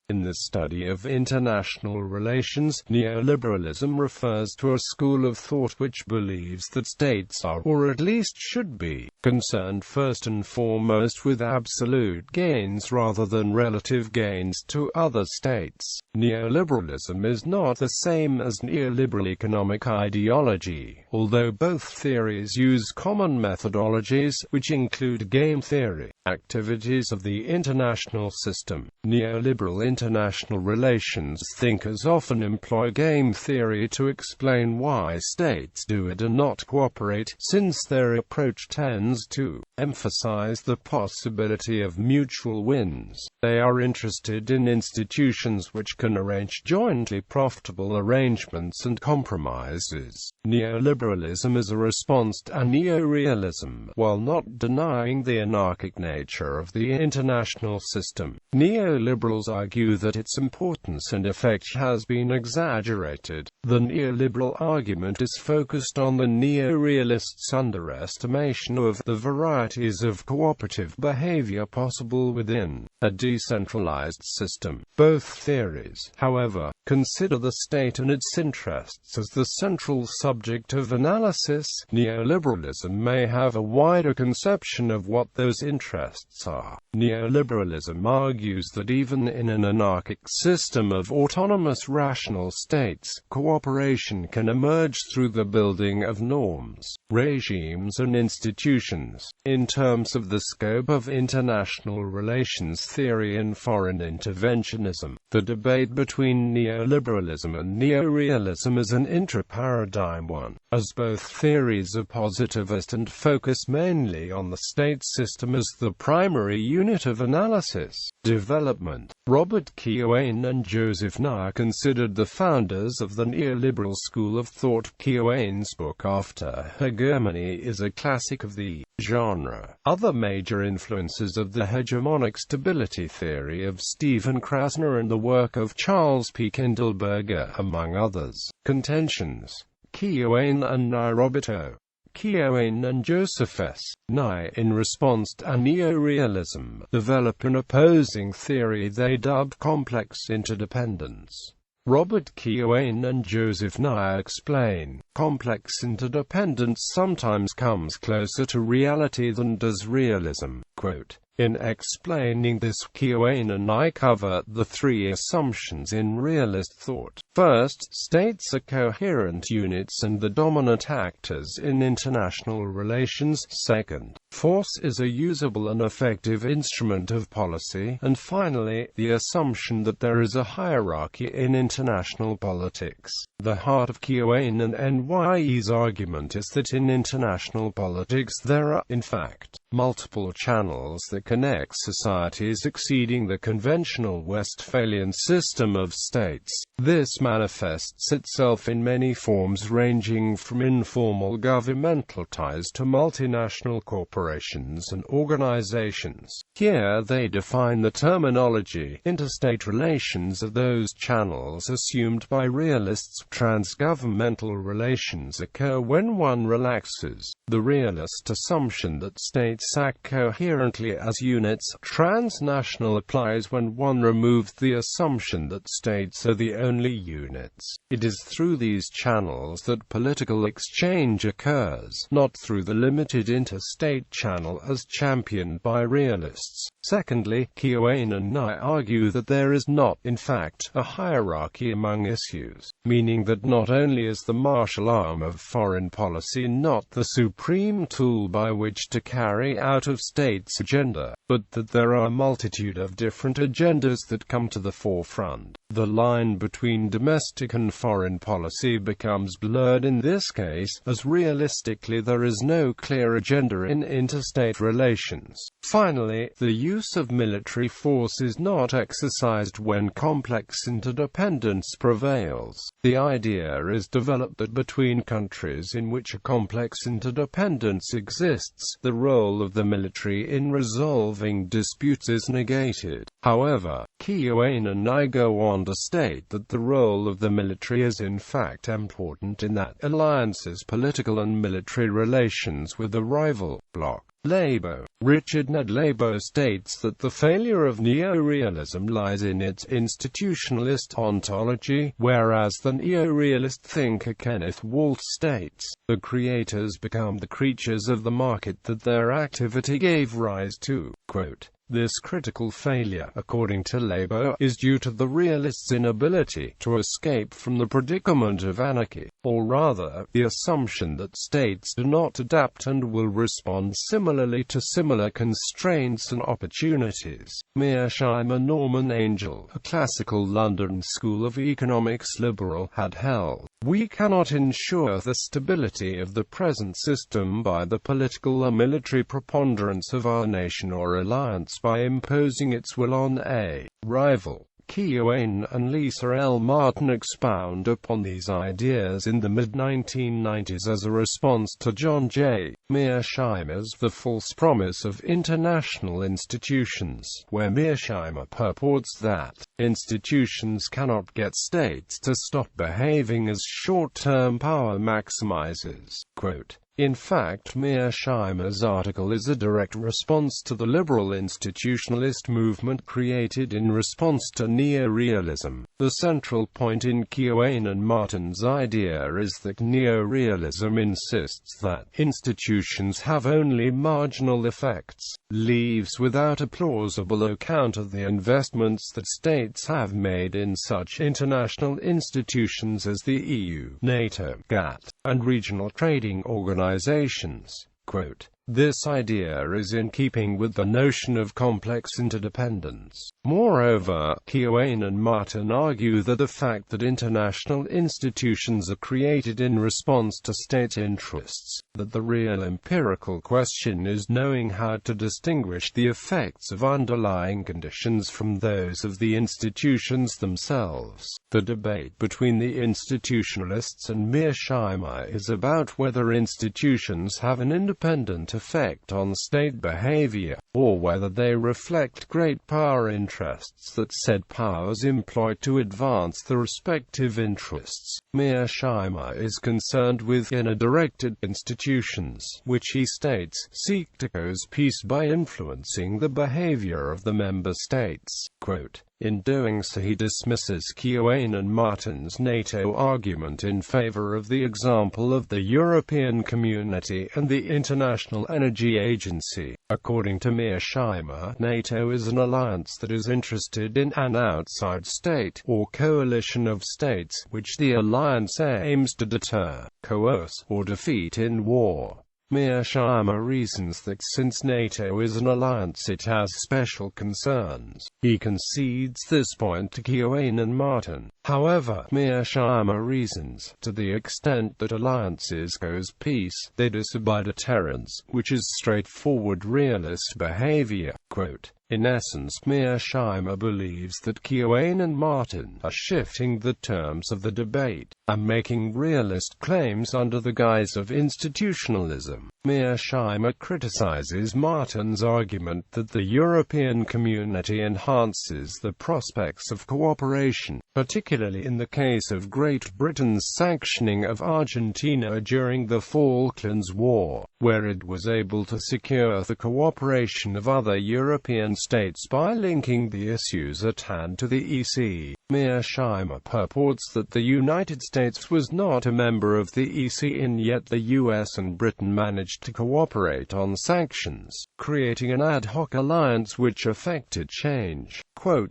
In the study of international relations, neoliberalism refers to a school of thought which believes that states are, or at least should be, concerned first and foremost with absolute gains rather than relative gains to other states. Neoliberalism is not the same as neoliberal economic ideology, although both theories use common methodologies, which include game theory, activities of the international system. Neoliberal international relations thinkers often employ game theory to explain why states do or do not cooperate, since their approach tends to emphasize the possibility of mutual wins. They are interested in institutions which can arrange jointly profitable arrangements and compromises. Neoliberalism is a response to neorealism, while not denying the anarchic nature of the international system. Neoliberals argue that its importance and effect has been exaggerated. The neoliberal argument is focused on the neorealists' underestimation of the varieties of cooperative behavior possible within a decentralized system. Both theories, however, consider the state and its interests as the central subject of analysis. Neoliberalism may have a wider conception of what those interests are. Neoliberalism argues that even in an anarchic system of autonomous rational states, cooperation can emerge through the building of norms, regimes and institutions. In terms of the scope of international relations theory and foreign interventionism, the debate between neoliberalism and neorealism is an intra-paradigm one, as both theories are positivist and focus mainly on the state system as the primary unit of analysis. Development. Robert Kiyosaki and Joseph Nye are considered the founders of the neoliberal school of thought. Kiyosaki's book After Hegemony is a classic of the genre. Other major influences of the hegemonic stability theory of Stephen Krasner and the work of Charles P. Kindleberger, among others. Contentions. Kiyosaki and Nye. Robert O. Kiyosaki and Joseph S. Nye, in response to neorealism, develop an opposing theory they dub complex interdependence. Robert Kiyosaki and Joseph Nye explain, complex interdependence sometimes comes closer to reality than does realism. Quote, in explaining this, Kiyosaki and Nye cover the three assumptions in realist thought. First, states are coherent units and the dominant actors in international relations. Second, force is a usable and effective instrument of policy. And finally, the assumption that there is a hierarchy in international politics. The heart of Kiyosaki and Nye's argument is that in international politics there are, in fact, multiple channels that connect societies exceeding the conventional Westphalian system of states. This manifests itself in many forms ranging from informal governmental ties to multinational corporations and organizations. Here they define the terminology. Interstate relations are those channels assumed by realists. Transgovernmental relations occur when one relaxes the realist assumption that states act coherently as units. Transnational applies when one removes the assumption that states are the only units. It is through these channels that political exchange occurs, not through the limited interstate channel as championed by realists. Secondly, Kiyosaki and Nye argue that there is not, in fact, a hierarchy among issues, meaning that not only is the martial arm of foreign policy not the supreme tool by which to carry out a state's agenda, but that there are a multitude of different agendas that come to the forefront. The line between domestic and foreign policy becomes blurred in this case, as realistically there is no clear agenda in interstate relations. Finally, the use of military force is not exercised when complex interdependence prevails. The idea is developed that between countries in which a complex interdependence exists, the role of the military in resolving disputes is negated. However, Kiyosaki and Nye go on to state that the role of the military is in fact important in that alliances political and military relations with a rival bloc. Labo. Richard Ned Labo states that the failure of neorealism lies in its institutionalist ontology, whereas the neorealist thinker Kenneth Walt states, the creators become the creatures of the market that their activity gave rise to. Quote, this critical failure, according to Labo, is due to the realists' inability to escape from the predicament of anarchy, or rather, the assumption that states do not adapt and will respond similarly to similar constraints and opportunities. Mearsheimer Norman Angell, a classical London School of Economics liberal, had held, we cannot ensure the stability of the present system by the political or military preponderance of our nation or alliance by imposing its will on a rival. Keohane and Lisa L. Martin expound upon these ideas in the mid-1990s as a response to John J. Mearsheimer's The False Promise of International Institutions, where Mearsheimer purports that institutions cannot get states to stop behaving as short-term power maximizers. Quote, in fact, Mearsheimer's article is a direct response to the liberal institutionalist movement created in response to neorealism. The central point in Keohane and Martin's idea is that neorealism insists that institutions have only marginal effects, leaves without a plausible account of the investments that states have made in such international institutions as the EU, NATO, GATT, and regional trading organizations. Quote, this idea is in keeping with the notion of complex interdependence. Moreover, Keohane and Martin argue that the fact that international institutions are created in response to state interests, that the real empirical question is knowing how to distinguish the effects of underlying conditions from those of the institutions themselves. The debate between the institutionalists and Mearsheimer is about whether institutions have an independent effect on state behavior, or whether they reflect great power interests that said powers employ to advance the respective interests. Mearsheimer is concerned with inner-directed institutions, which he states, seek to cause peace by influencing the behavior of the member states. Quote, in doing so he dismisses Keohane and Martin's NATO argument in favor of the example of the European Community and the International Energy Agency. According to Mearsheimer, NATO is an alliance that is interested in an outside state, or coalition of states, which the alliance aims to deter, coerce, or defeat in war. Mearsheimer reasons that since NATO is an alliance it has special concerns. He concedes this point to Keohane and Martin. However, Mearsheimer reasons, to the extent that alliances cause peace, they disobey deterrence, which is straightforward realist behavior. Quote, in essence, Mearsheimer believes that Keohane and Martin are shifting the terms of the debate, and making realist claims under the guise of institutionalism. Mearsheimer criticizes Martin's argument that the European Community enhances the prospects of cooperation, particularly in the case of Great Britain's sanctioning of Argentina during the Falklands War, where it was able to secure the cooperation of other European states by linking the issues at hand to the EC. Mearsheimer purports that the United States was not a member of the EC and yet the US and Britain managed to cooperate on sanctions, creating an ad hoc alliance which affected change. Quote,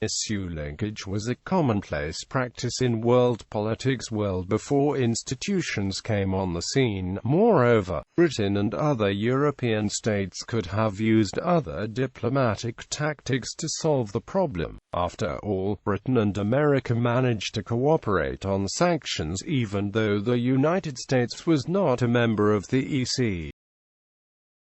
Issue linkage was a commonplace practice in world politics well before institutions came on the scene. Moreover, Britain and other European states could have used other diplomatic tactics to solve the problem. After all, Britain and America managed to cooperate on sanctions even though the United States was not a member of the EC.